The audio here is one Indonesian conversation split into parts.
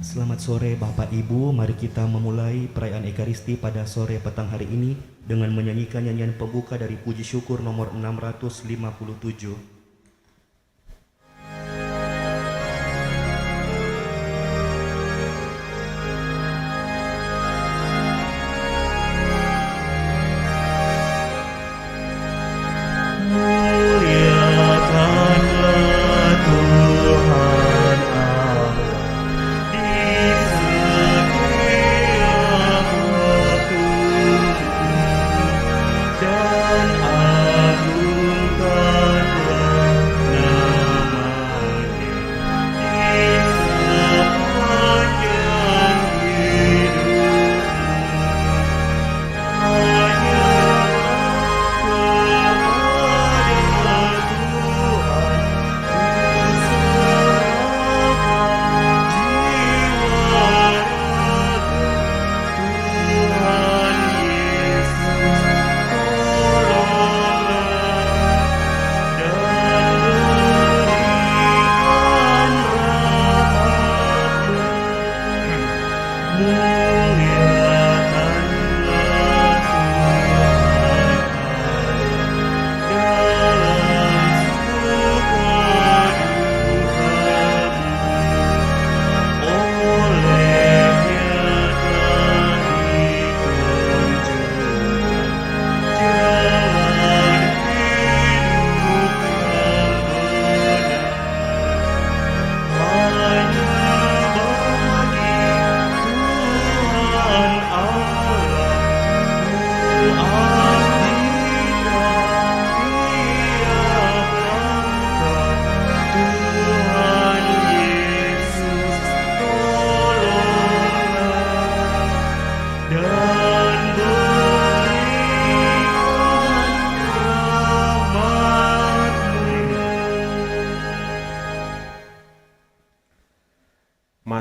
Selamat sore Bapak Ibu, mari kita memulai perayaan Ekaristi pada sore petang hari ini dengan menyanyikan nyanyian pembuka dari Puji Syukur nomor 657.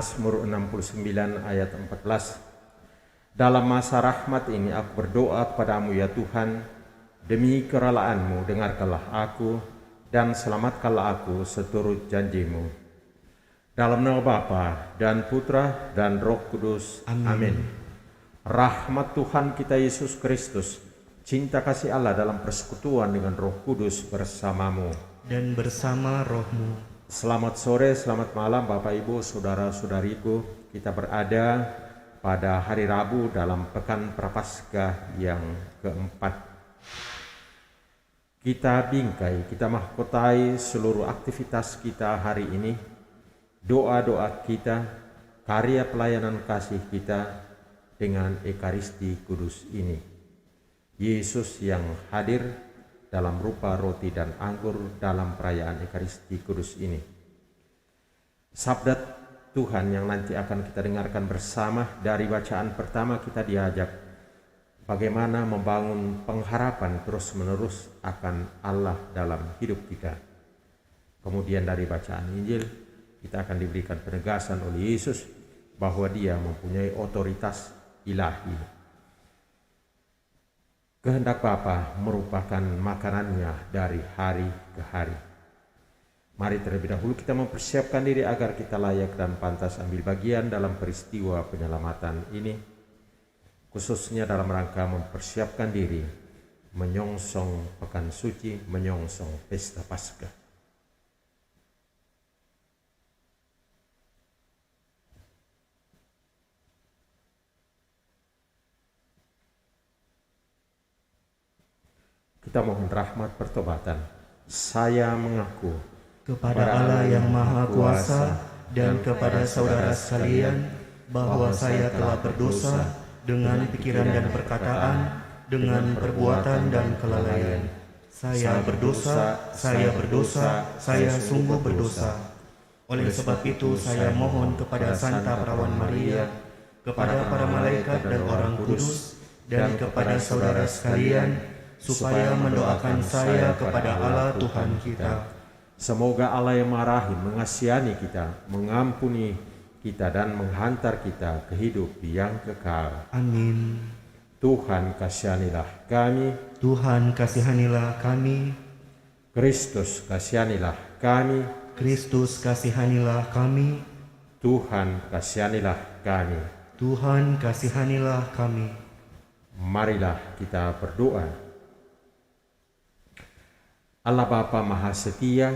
Mazmur 69 ayat 14. Dalam masa rahmat ini aku berdoa kepadamu ya Tuhan, demi kerelaanmu dengarkanlah aku dan selamatkanlah aku seturut janjimu. Dalam nama Bapa dan Putra dan Roh Kudus. Amin. Rahmat Tuhan kita Yesus Kristus, cinta kasih Allah dalam persekutuan dengan Roh Kudus bersamamu Dan bersama rohmu. Selamat sore, selamat malam Bapak Ibu, Saudara-saudariku. Kita berada pada hari Rabu dalam Pekan Prapaskah yang keempat. Kita bingkai, kita mahkotai seluruh aktivitas kita hari ini, doa-doa kita, karya pelayanan kasih kita dengan Ekaristi Kudus ini. Yesus yang hadir dalam rupa roti dan anggur dalam perayaan Ekaristi Kudus ini. Sabda Tuhan yang nanti akan kita dengarkan bersama, dari bacaan pertama kita diajak bagaimana membangun pengharapan terus-menerus akan Allah dalam hidup kita. Kemudian dari bacaan Injil kita akan diberikan penegasan oleh Yesus bahwa Dia mempunyai otoritas ilahi. Kehendak Bapa merupakan makanannya dari hari ke hari. Mari terlebih dahulu kita mempersiapkan diri agar kita layak dan pantas ambil bagian dalam peristiwa penyelamatan ini, khususnya dalam rangka mempersiapkan diri menyongsong Pekan Suci, menyongsong Pesta Paskah. Kita mohon rahmat pertobatan. Saya mengaku Kepada Allah yang Maha Kuasa dan kepada saudara sekalian bahwa saya telah berdosa dengan pikiran dan perkataan, dengan perbuatan dan kelalaian. Saya berdosa, saya sungguh berdosa. Oleh sebab itu saya mohon kepada Santa Perawan Maria, kepada para malaikat dan orang kudus, dan kepada saudara sekalian, supaya mendoakan saya kepada Allah Tuhan kita. Semoga Allah yang Maha Rahim mengasihani kita, mengampuni kita dan menghantar kita ke hidup yang kekal. Amin. Tuhan kasihanilah kami. Tuhan kasihanilah kami. Kristus kasihanilah kami. Kristus kasihanilah kami. Tuhan kasihanilah kami. Tuhan kasihanilah kami. Marilah kita berdoa. Allah Bapa Maha Setia,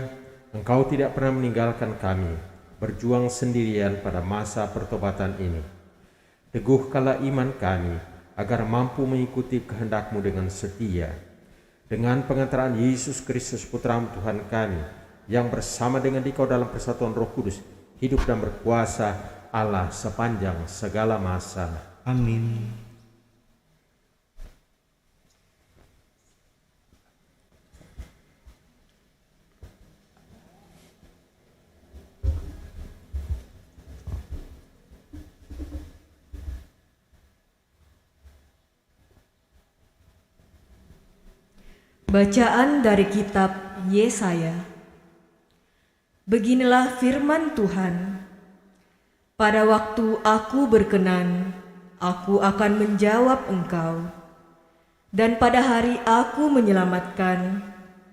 Engkau tidak pernah meninggalkan kami berjuang sendirian pada masa pertobatan ini. Teguhkanlah iman kami agar mampu mengikuti kehendak-Mu dengan setia. Dengan pengantaran Yesus Kristus Putra Tuhan kami, yang bersama dengan Dikau dalam persatuan Roh Kudus, hidup dan berkuasa Allah sepanjang segala masa. Amin. Bacaan dari kitab Yesaya. Beginilah firman Tuhan. Pada waktu aku berkenan, aku akan menjawab engkau. Dan pada hari aku menyelamatkan,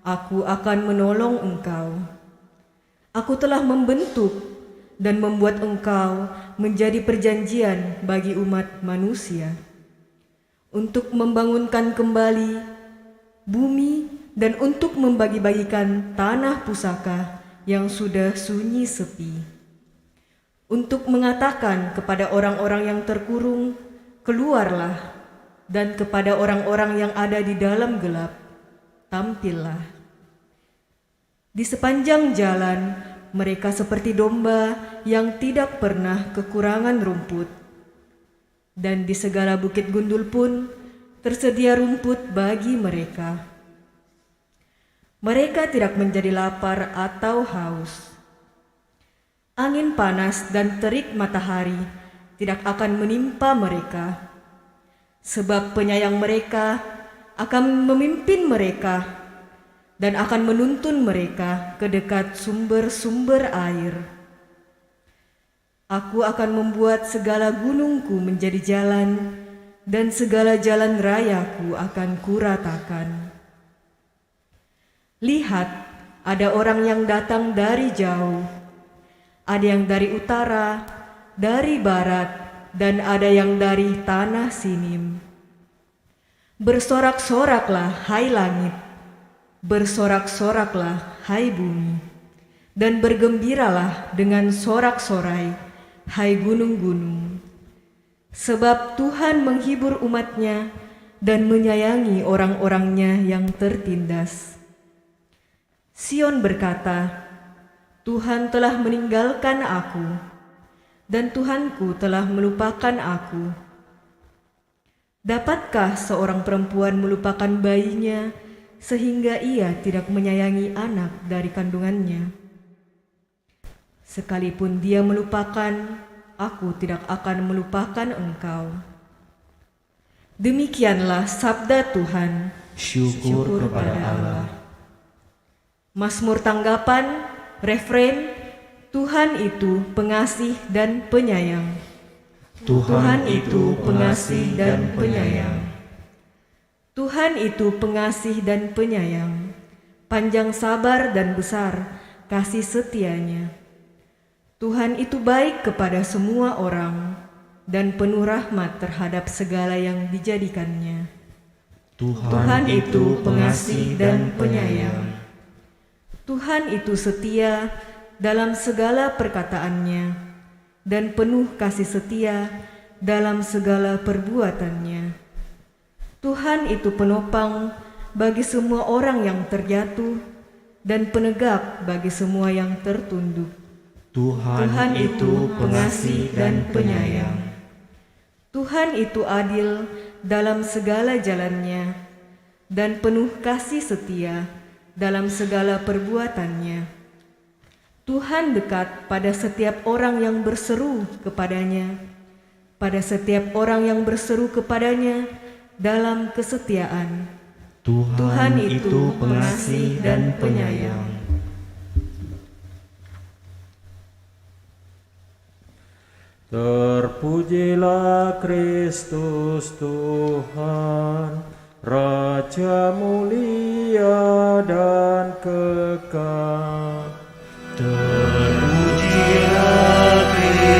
aku akan menolong engkau. Aku telah membentuk dan membuat engkau menjadi perjanjian bagi umat manusia, untuk membangunkan kembali bumi dan untuk membagi-bagikan tanah pusaka yang sudah sunyi sepi, untuk mengatakan kepada orang-orang yang terkurung, keluarlah, dan kepada orang-orang yang ada di dalam gelap, tampillah. Di sepanjang jalan mereka seperti domba yang tidak pernah kekurangan rumput, dan di segala bukit gundul pun tersedia rumput bagi mereka. Mereka tidak menjadi lapar atau haus. Angin panas dan terik matahari tidak akan menimpa mereka, sebab penyayang mereka akan memimpin mereka dan akan menuntun mereka ke dekat sumber-sumber air. Aku akan membuat segala gunungku menjadi jalan, dan segala jalan rayaku akan kuratakan. Lihat, ada orang yang datang dari jauh, ada yang dari utara, dari barat, dan ada yang dari tanah Sinim. Bersorak-soraklah, hai langit, bersorak-soraklah, hai bumi, dan bergembiralah dengan sorak-sorai, hai gunung-gunung. Sebab Tuhan menghibur umat-Nya dan menyayangi orang-orangnya yang tertindas. Sion berkata, Tuhan telah meninggalkan aku, dan Tuhanku telah melupakan aku. Dapatkah seorang perempuan melupakan bayinya sehingga ia tidak menyayangi anak dari kandungannya? Sekalipun dia melupakan, aku tidak akan melupakan engkau. Demikianlah sabda Tuhan. Syukur kepada Allah. Mazmur tanggapan, refrein, Tuhan itu pengasih dan penyayang. Tuhan itu pengasih dan penyayang. Tuhan itu pengasih dan penyayang, panjang sabar dan besar kasih setianya. Tuhan itu baik kepada semua orang dan penuh rahmat terhadap segala yang dijadikannya. Tuhan itu pengasih dan penyayang. Tuhan itu setia dalam segala perkataannya dan penuh kasih setia dalam segala perbuatannya. Tuhan itu penopang bagi semua orang yang terjatuh dan penegak bagi semua yang tertunduk. Tuhan itu pengasih dan penyayang. Tuhan itu adil dalam segala jalannya dan penuh kasih setia dalam segala perbuatannya. Tuhan dekat pada setiap orang yang berseru kepadanya, pada setiap orang yang berseru kepadanya dalam kesetiaan. Tuhan itu pengasih dan penyayang. Terpujilah Kristus Tuhan, Raja mulia dan kekal. Terpujilah Kristus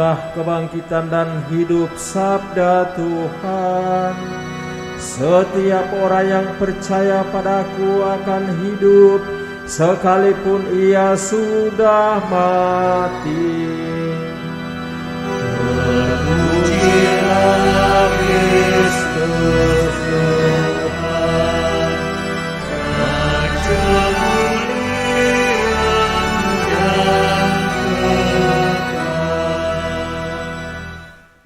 inilah kebangkitan dan hidup, sabda Tuhan. Setiap orang yang percaya padaku akan hidup, sekalipun ia sudah mati. Terpujilah Kristus Tuhan, Raja kemuliaan dan kekal.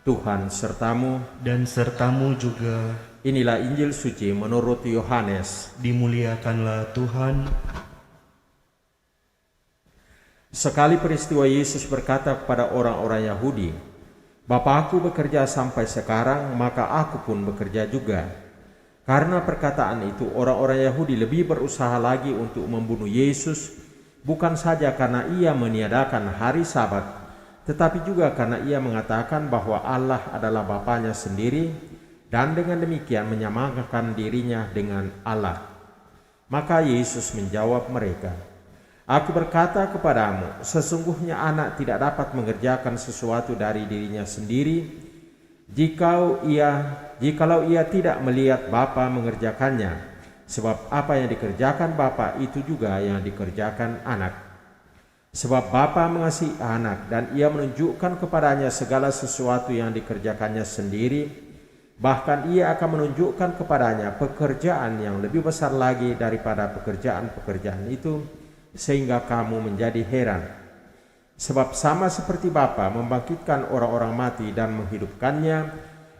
Tuhan sertamu, Dan sertamu juga. inilah Injil suci menurut Yohanes. Dimuliakanlah Tuhan. Sekali peristiwa Yesus berkata kepada orang-orang Yahudi, "Bapakku bekerja sampai sekarang, maka aku pun bekerja juga." Karena perkataan itu, orang-orang Yahudi lebih berusaha lagi untuk membunuh Yesus, bukan saja karena ia meniadakan hari Sabat, tetapi juga karena ia mengatakan bahwa Allah adalah Bapanya sendiri, dan dengan demikian menyamakan dirinya dengan Allah. Maka Yesus menjawab mereka, "Aku berkata kepadamu, sesungguhnya anak tidak dapat mengerjakan sesuatu dari dirinya sendiri, jikalau ia tidak melihat Bapa mengerjakannya, sebab apa yang dikerjakan Bapa itu juga yang dikerjakan anak. Sebab Bapa mengasihi anak dan ia menunjukkan kepadanya segala sesuatu yang dikerjakannya sendiri, bahkan ia akan menunjukkan kepadanya pekerjaan yang lebih besar lagi daripada pekerjaan-pekerjaan itu, sehingga kamu menjadi heran. Sebab sama seperti Bapa membangkitkan orang-orang mati dan menghidupkannya,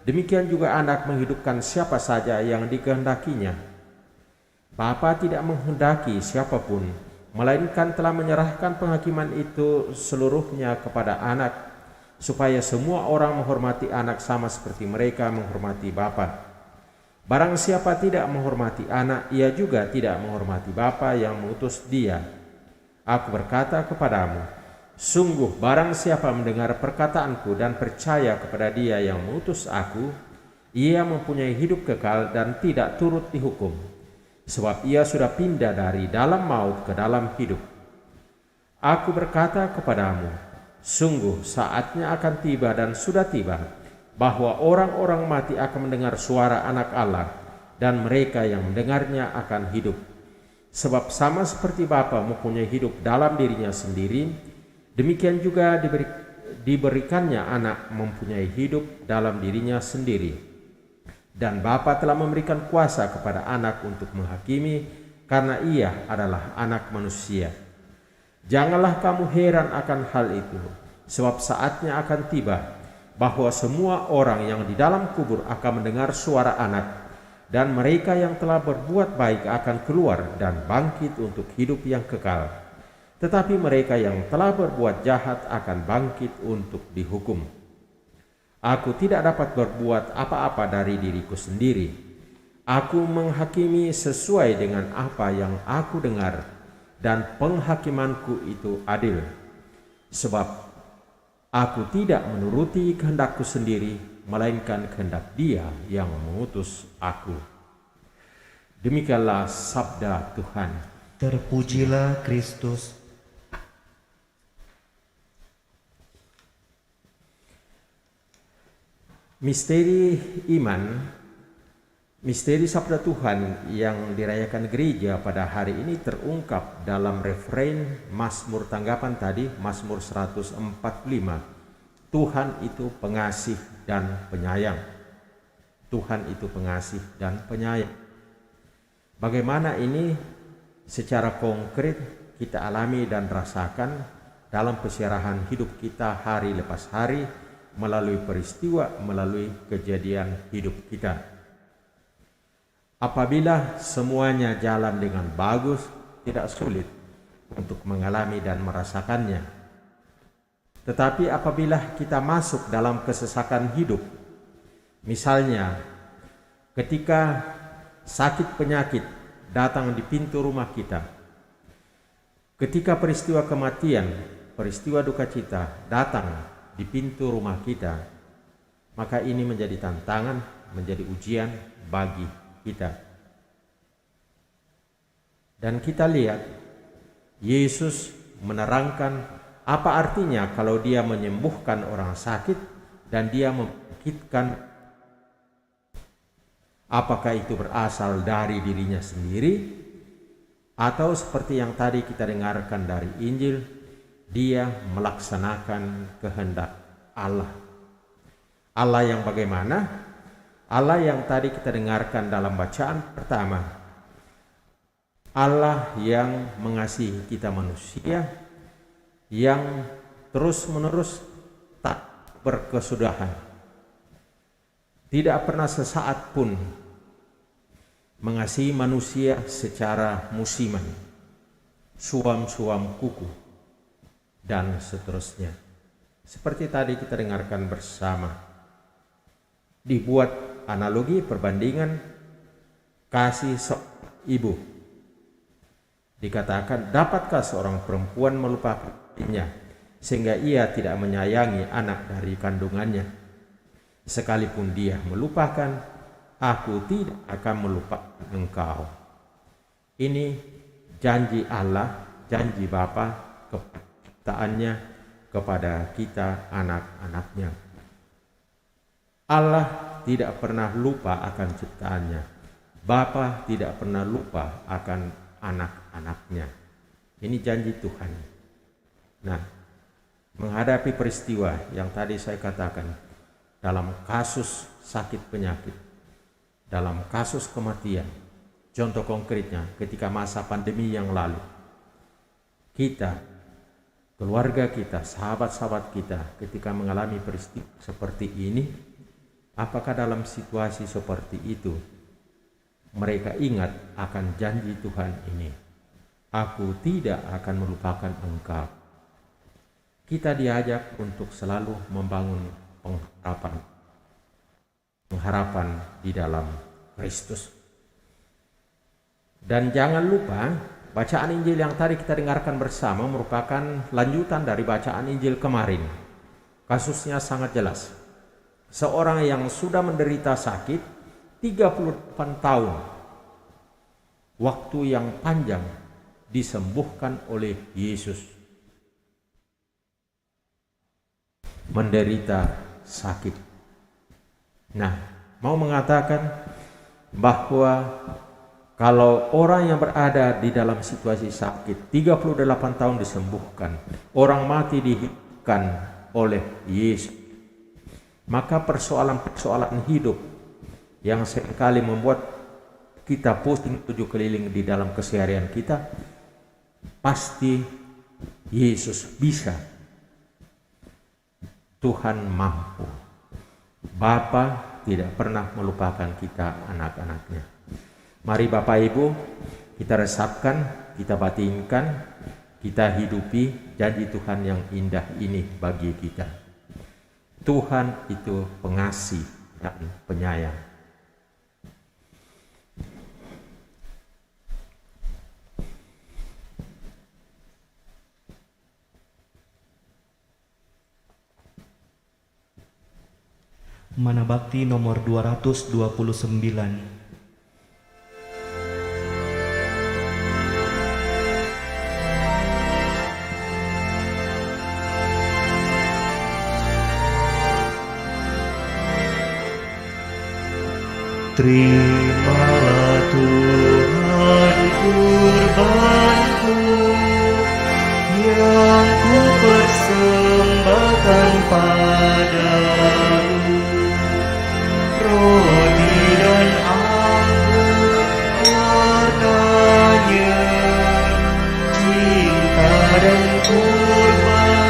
demikian juga anak menghidupkan siapa saja yang dikehendakinya. Bapa tidak menghendaki siapapun, melainkan telah menyerahkan penghakiman itu seluruhnya kepada anak, supaya semua orang menghormati anak sama seperti mereka menghormati Bapa. Barang siapa tidak menghormati anak, ia juga tidak menghormati Bapa yang mengutus dia. Aku berkata kepadamu, sungguh barang siapa mendengar perkataanku dan percaya kepada dia yang mengutus aku, ia mempunyai hidup kekal dan tidak turut dihukum, sebab ia sudah pindah dari dalam maut ke dalam hidup. Aku berkata kepadamu, sungguh saatnya akan tiba dan sudah tiba, bahwa orang-orang mati akan mendengar suara Anak Allah, dan mereka yang mendengarnya akan hidup. Sebab sama seperti Bapa mempunyai hidup dalam dirinya sendiri, demikian juga diberikannya anak mempunyai hidup dalam dirinya sendiri. Dan Bapa telah memberikan kuasa kepada anak untuk menghakimi, karena ia adalah anak manusia. Janganlah kamu heran akan hal itu, sebab saatnya akan tiba, bahwa semua orang yang di dalam kubur akan mendengar suara anak, dan mereka yang telah berbuat baik akan keluar dan bangkit untuk hidup yang kekal. Tetapi mereka yang telah berbuat jahat akan bangkit untuk dihukum. Aku tidak dapat berbuat apa-apa dari diriku sendiri. Aku menghakimi sesuai dengan apa yang aku dengar, dan penghakimanku itu adil. Sebab aku tidak menuruti kehendakku sendiri, melainkan kehendak Dia yang mengutus aku. Demikianlah sabda Tuhan. Terpujilah Kristus. Misteri iman, misteri sabda Tuhan yang dirayakan gereja pada hari ini terungkap dalam refrein Mazmur tanggapan tadi, Mazmur 145. Tuhan itu pengasih dan penyayang. Tuhan itu pengasih dan penyayang. Bagaimana ini secara konkret kita alami dan rasakan dalam pesyarahan hidup kita hari lepas hari, melalui peristiwa, melalui kejadian hidup kita. Apabila semuanya jalan dengan bagus, tidak sulit untuk mengalami dan merasakannya. Tetapi apabila kita masuk dalam kesesakan hidup, misalnya ketika sakit penyakit datang di pintu rumah kita, ketika peristiwa kematian, peristiwa duka cita datang di pintu rumah kita, maka ini menjadi tantangan, menjadi ujian bagi kita. Dan kita lihat Yesus menerangkan Apa artinya kalau dia menyembuhkan orang sakit dan dia membangkitkan? Apakah itu berasal dari dirinya sendiri? Atau seperti yang tadi kita dengarkan dari Injil, dia melaksanakan kehendak Allah. Allah yang bagaimana? Allah yang tadi kita dengarkan dalam bacaan pertama. Allah yang mengasihi kita manusia, yang terus-menerus tak berkesudahan. Tidak pernah sesaat pun mengasihi manusia secara musiman, suam-suam kuku, dan seterusnya. Seperti tadi kita dengarkan bersama, dibuat analogi perbandingan kasih seorang ibu. Dikatakan, dapatkah seorang perempuan melupakan ibunya sehingga ia tidak menyayangi anak dari kandungannya? Sekalipun dia melupakan, aku tidak akan melupakan engkau. Ini janji Allah, janji Bapa kepada ciptaannya, kepada kita anak-anaknya. Allah tidak pernah lupa akan ciptaannya. Bapa tidak pernah lupa akan anak-anaknya. Ini janji Tuhan. Nah, menghadapi peristiwa yang tadi saya katakan, dalam kasus sakit penyakit, dalam kasus kematian, contoh konkretnya ketika masa pandemi yang lalu, kita, keluarga kita, sahabat-sahabat kita ketika mengalami peristiwa seperti ini, apakah dalam situasi seperti itu mereka ingat akan janji Tuhan ini? Aku tidak akan melupakan engkau. Kita diajak untuk selalu membangun pengharapan di dalam Kristus. Dan jangan lupa, bacaan Injil yang tadi kita dengarkan bersama merupakan lanjutan dari bacaan Injil kemarin. Kasusnya sangat jelas. Seorang yang sudah menderita sakit 38 tahun, waktu yang panjang, disembuhkan oleh Yesus. Menderita sakit. Nah, mau mengatakan bahwa kalau orang yang berada di dalam situasi sakit 38 tahun disembuhkan, orang mati dihidupkan oleh Yesus, maka persoalan-persoalan hidup yang seringkali membuat kita pusing tujuh keliling di dalam keseharian kita, pasti Yesus bisa. Tuhan mampu. Bapa tidak pernah melupakan kita anak-anaknya. Mari Bapak Ibu, kita resapkan, kita batinkan, kita hidupi janji Tuhan yang indah ini bagi kita. Tuhan itu pengasih dan penyayang. Mana Bakti nomor 229. Terimalah Tuhan kurbanku yang ku persembahkan padamu, roti dan anggur warnanya, cinta dan kurban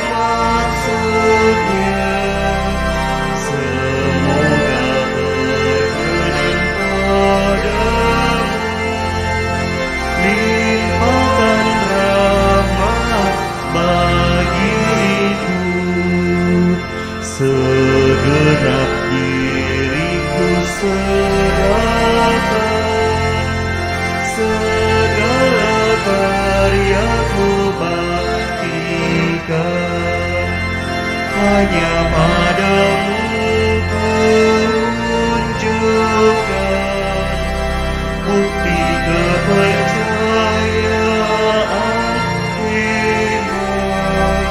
maksudnya. Semoga berkenan padamu, limpahkan rahmat bagiku, segenap diriku serahkan, segala karyaku baktikan, hanya padamu tunjukkan bukti kepercayaan iman.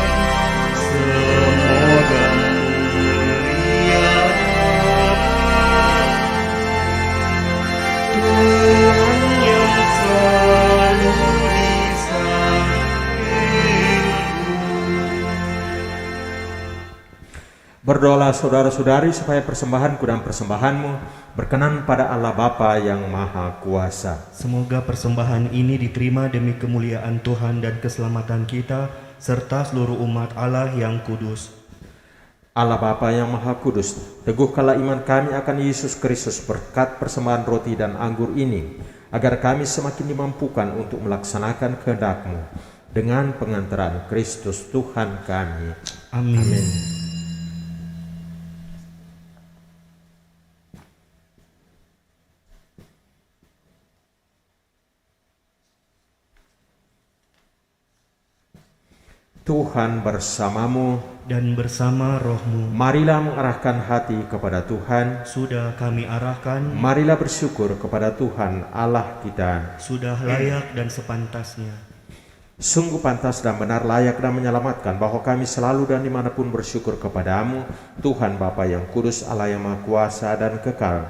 Berdoalah saudara-saudari supaya persembahanku dan persembahanmu berkenan pada Allah Bapa yang Maha Kuasa. Semoga persembahan ini diterima demi kemuliaan Tuhan dan keselamatan kita, serta seluruh umat Allah yang kudus. Allah Bapa yang Maha Kudus, teguhkanlah iman kami akan Yesus Kristus berkat persembahan roti dan anggur ini, agar kami semakin dimampukan untuk melaksanakan kehendak-Mu dengan pengantaran Kristus Tuhan kami. Amin. Tuhan bersamamu, Dan bersama rohmu, marilah mengarahkan hati kepada Tuhan. sudah kami arahkan, Marilah bersyukur kepada Tuhan Allah kita. sudah layak dan sepantasnya. Sungguh pantas dan benar, layak dan menyelamatkan bahwa kami selalu dan dimanapun bersyukur kepadamu, Tuhan Bapa yang kudus, Allah yang Maha Kuasa dan kekal.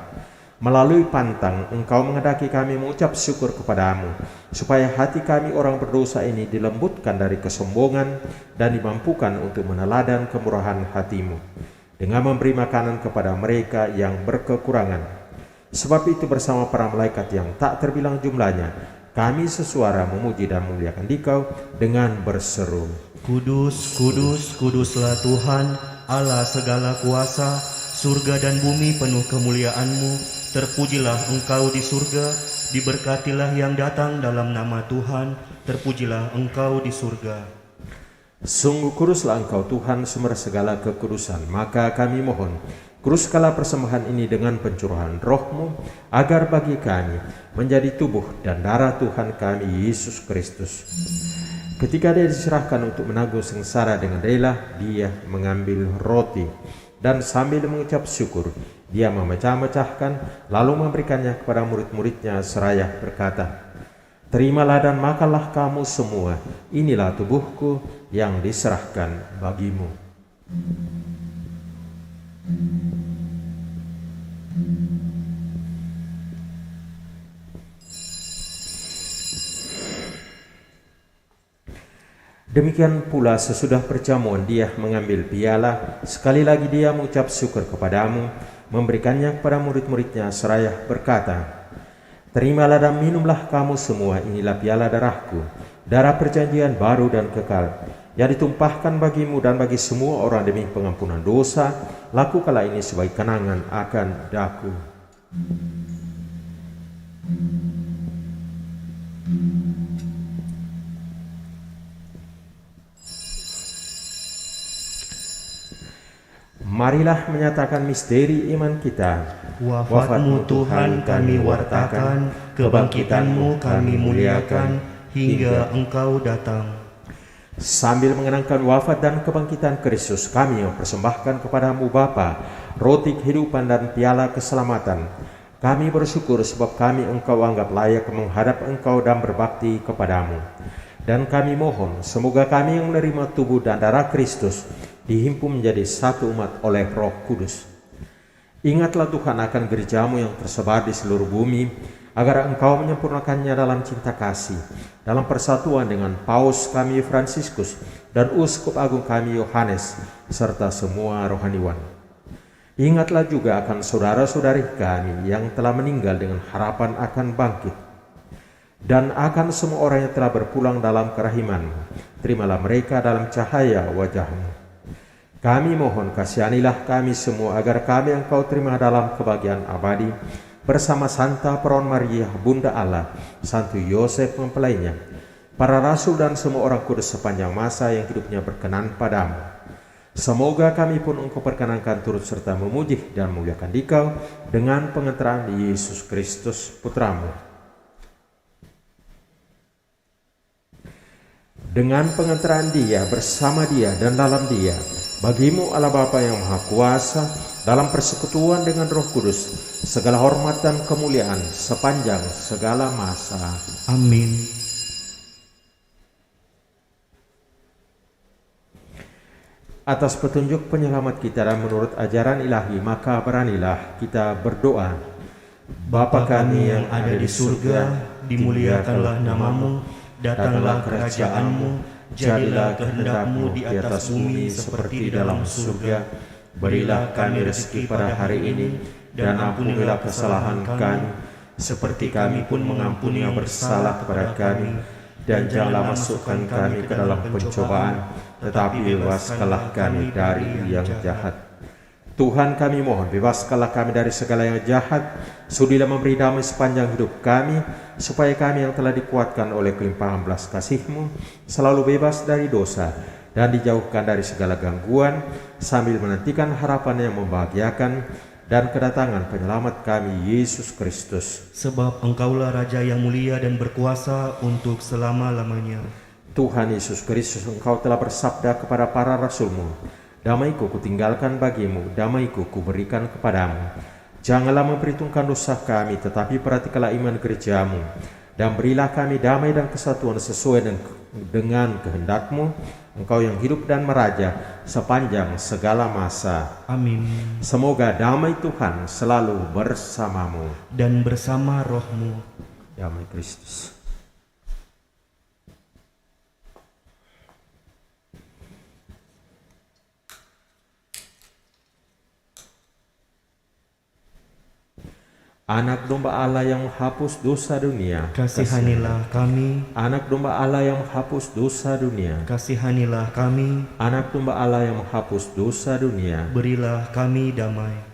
Melalui pantang, Engkau menghendaki kami mengucap syukur kepadamu, supaya hati kami orang berdosa ini dilembutkan dari kesombongan dan dimampukan untuk meneladan kemurahan hatimu, dengan memberi makanan kepada mereka yang berkekurangan. Sebab itu bersama para malaikat yang tak terbilang jumlahnya, kami sesuara memuji dan memuliakan Dikau dengan berseru, Kudus, kudus, kuduslah Tuhan, Allah segala kuasa, surga dan bumi penuh kemuliaan-Mu. Terpujilah Engkau di surga, diberkatilah yang datang dalam nama Tuhan, terpujilah Engkau di surga. Sungguh kuduslah Engkau Tuhan, sumber segala kekudusan. Maka kami mohon, kuduskanlah persembahan ini dengan pencurahan Roh-Mu, agar bagi kami menjadi tubuh dan darah Tuhan kami Yesus Kristus. Ketika Dia diserahkan untuk menanggung sengsara dengan rela, Dia mengambil roti dan sambil mengucap syukur, Dia memecah-mecahkan, lalu memberikannya kepada murid-muridnya seraya berkata, Terimalah dan makanlah kamu semua, inilah tubuhku yang diserahkan bagimu. Demikian pula sesudah perjamuan Dia mengambil piala, sekali lagi Dia mengucap syukur kepadamu, memberikannya kepada murid-muridnya seraya berkata, Terimalah dan minumlah kamu semua, inilah piala darahku, darah perjanjian baru dan kekal, yang ditumpahkan bagimu dan bagi semua orang demi pengampunan dosa. Lakukanlah ini sebagai kenangan akan daku. Marilah menyatakan misteri iman kita. Wafat-Mu Tuhan kami wartakan, kebangkitan-Mu kami muliakan, hingga Engkau datang. Sambil mengenangkan wafat dan kebangkitan Kristus, kami mempersembahkan kepadamu Bapa, roti kehidupan dan piala keselamatan. Kami bersyukur sebab kami Engkau anggap layak menghadap Engkau dan berbakti kepadamu. Dan kami mohon, semoga kami yang menerima tubuh dan darah Kristus dihimpun menjadi satu umat oleh Roh Kudus. Ingatlah Tuhan akan gerejamu yang tersebar di seluruh bumi, agar Engkau menyempurnakannya dalam cinta kasih, dalam persatuan dengan Paus kami Fransiskus dan Uskup Agung kami Yohanes, serta semua rohaniwan. Ingatlah juga akan saudara-saudari kami yang telah meninggal dengan harapan akan bangkit, dan akan semua orang yang telah berpulang dalam kerahiman-Mu. Terimalah mereka dalam cahaya wajah-Mu. Kami mohon kasihanilah kami semua agar kami Engkau terima dalam kebahagiaan abadi bersama Santa Perawan Maria Bunda Allah, Santo Yosef mempelainya, para rasul dan semua orang kudus sepanjang masa yang hidupnya berkenan padamu. Semoga kami pun Engkau perkenankan turut serta memuji dan memuliakan Dikau dengan pengantaran Yesus Kristus Putramu. Dengan pengantaran Dia, bersama Dia dan dalam Dia, bagimu Allah Bapa yang Maha Kuasa, dalam persekutuan dengan Roh Kudus, segala hormat dan kemuliaan sepanjang segala masa. Amin. Atas petunjuk penyelamat kita dan menurut ajaran ilahi, maka beranilah kita berdoa. Bapa kami yang ada di surga, dimuliakanlah namamu, datanglah kerajaan-Mu, jadilah kehendak-Mu di atas bumi seperti di dalam surga. Berilah kami rezeki pada hari ini, dan ampunilah kesalahan kami, seperti kami pun mengampuni yang bersalah kepada kami. Dan janganlah masukkan kami ke dalam pencobaan, tetapi bebaskanlah kami dari yang jahat. Tuhan kami mohon, bebaskanlah kami dari segala yang jahat. Sudilah memberi damai sepanjang hidup kami, supaya kami yang telah dikuatkan oleh kelimpahan belas kasih-Mu selalu bebas dari dosa dan dijauhkan dari segala gangguan, sambil menantikan harapan yang membahagiakan dan kedatangan penyelamat kami, Yesus Kristus. Sebab Engkaulah Raja yang mulia dan berkuasa untuk selama-lamanya. Tuhan Yesus Kristus, Engkau telah bersabda kepada para rasul-Mu, damai-Ku kutinggalkan bagimu, damai-Ku kuberikan kepadamu. Janganlah memperhitungkan dosa kami, tetapi perhatikanlah iman gereja-Mu, dan berilah kami damai dan kesatuan sesuai dengan kehendak-Mu, Engkau yang hidup dan meraja sepanjang segala masa. Amin. Semoga damai Tuhan selalu bersamamu. Dan bersama rohmu. Damai Kristus. Anak domba Allah yang menghapus dosa dunia, Kasihanilah kami. Anak domba Allah yang menghapus dosa dunia, Kasihanilah kami. Anak domba Allah yang menghapus dosa dunia. Berilah kami damai.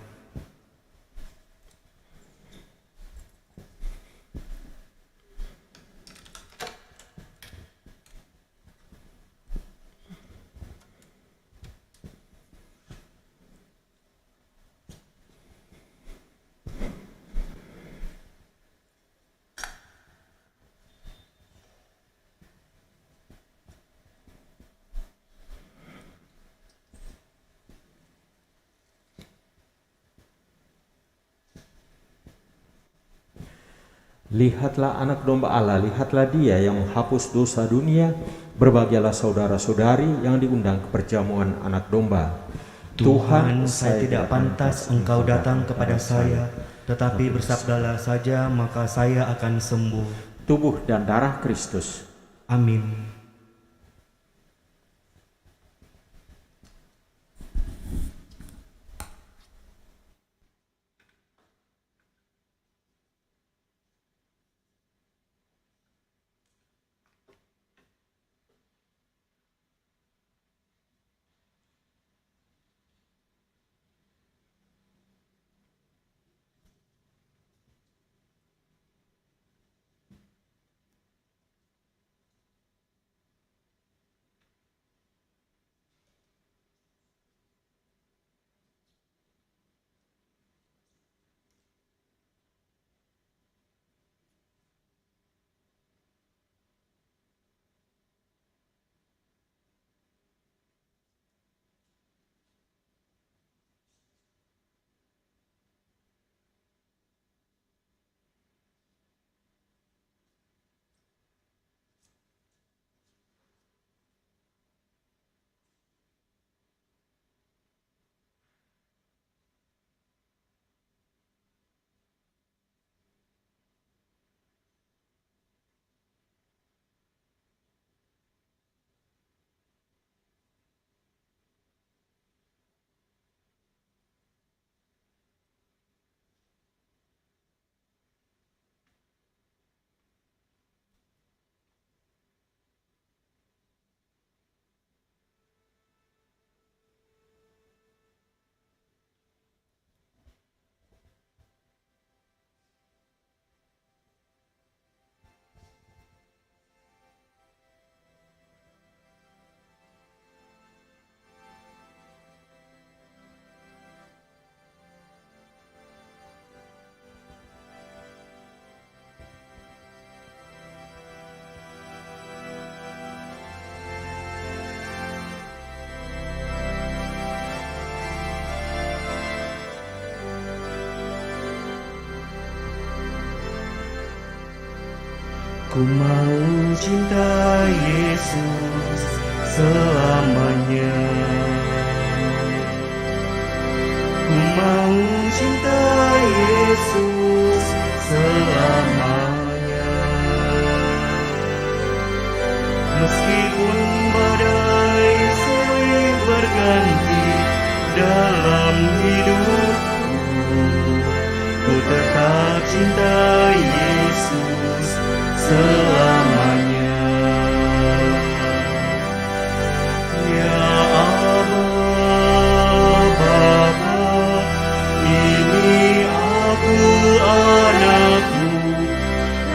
Lihatlah anak domba Allah, lihatlah dia yang menghapus dosa dunia. Berbahagialah saudara-saudari yang diundang ke perjamuan anak domba. Tuhan, saya tidak pantas Engkau datang kepada saya, tetapi bersabdalah saja maka saya akan sembuh. Tubuh dan darah Kristus. Amin. Ku mau cinta Yesus selamanya. Ku mau cinta Yesus selamanya. Meskipun badai silih berganti dalam hidupku. Ku tetap cinta Yesus selamanya. Ya Allah Bapa, ini aku anakmu,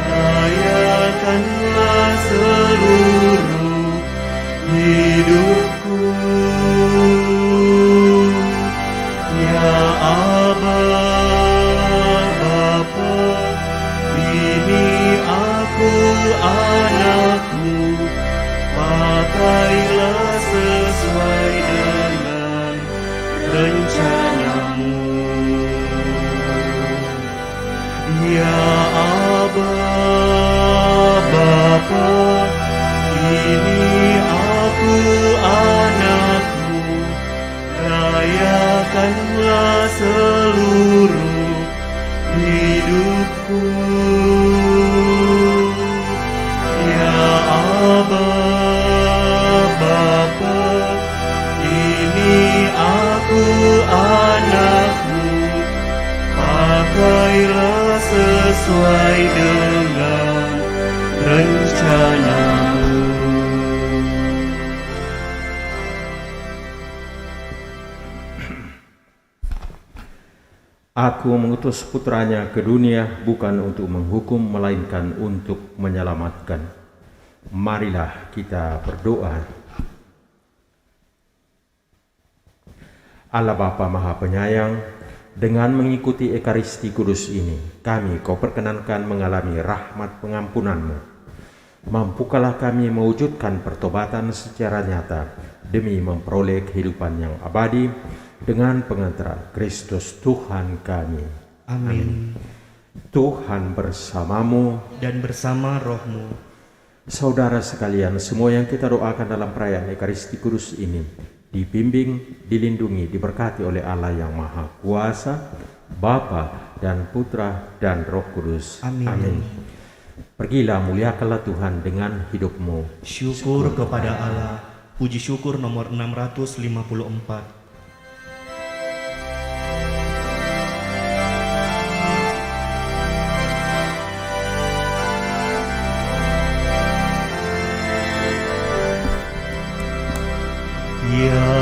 rayakanlah seluruh hidupku. Ya Aba Bapa, ini aku anakmu, pakailah sesuai dengan rencanamu. Ya Aba Bapa, ini aku anakmu, rayakanlah seluruh hidupku. Ya Aba Bapa, ini aku anakmu, pakailah sesuai dengan rencanamu. Aku mengutus putranya ke dunia bukan untuk menghukum, melainkan untuk menyelamatkan. Marilah kita berdoa. Allah Bapa Maha Penyayang, dengan mengikuti Ekaristi Kudus ini, kami Kau perkenankan mengalami rahmat pengampunan-Mu. Mampukanlah kami mewujudkan pertobatan secara nyata demi memperoleh kehidupan yang abadi dengan pengantaran Kristus Tuhan kami. Amin. Tuhan bersamamu Dan bersama rohmu. Saudara sekalian, semua yang kita doakan dalam perayaan Ekaristi Kudus ini dibimbing, dilindungi, diberkati oleh Allah yang Maha Kuasa, Bapa dan Putra dan Roh Kudus. Amin. Pergilah, muliakanlah Tuhan dengan hidupmu. Syukur kepada Allah. Puji syukur nomor 654. Ya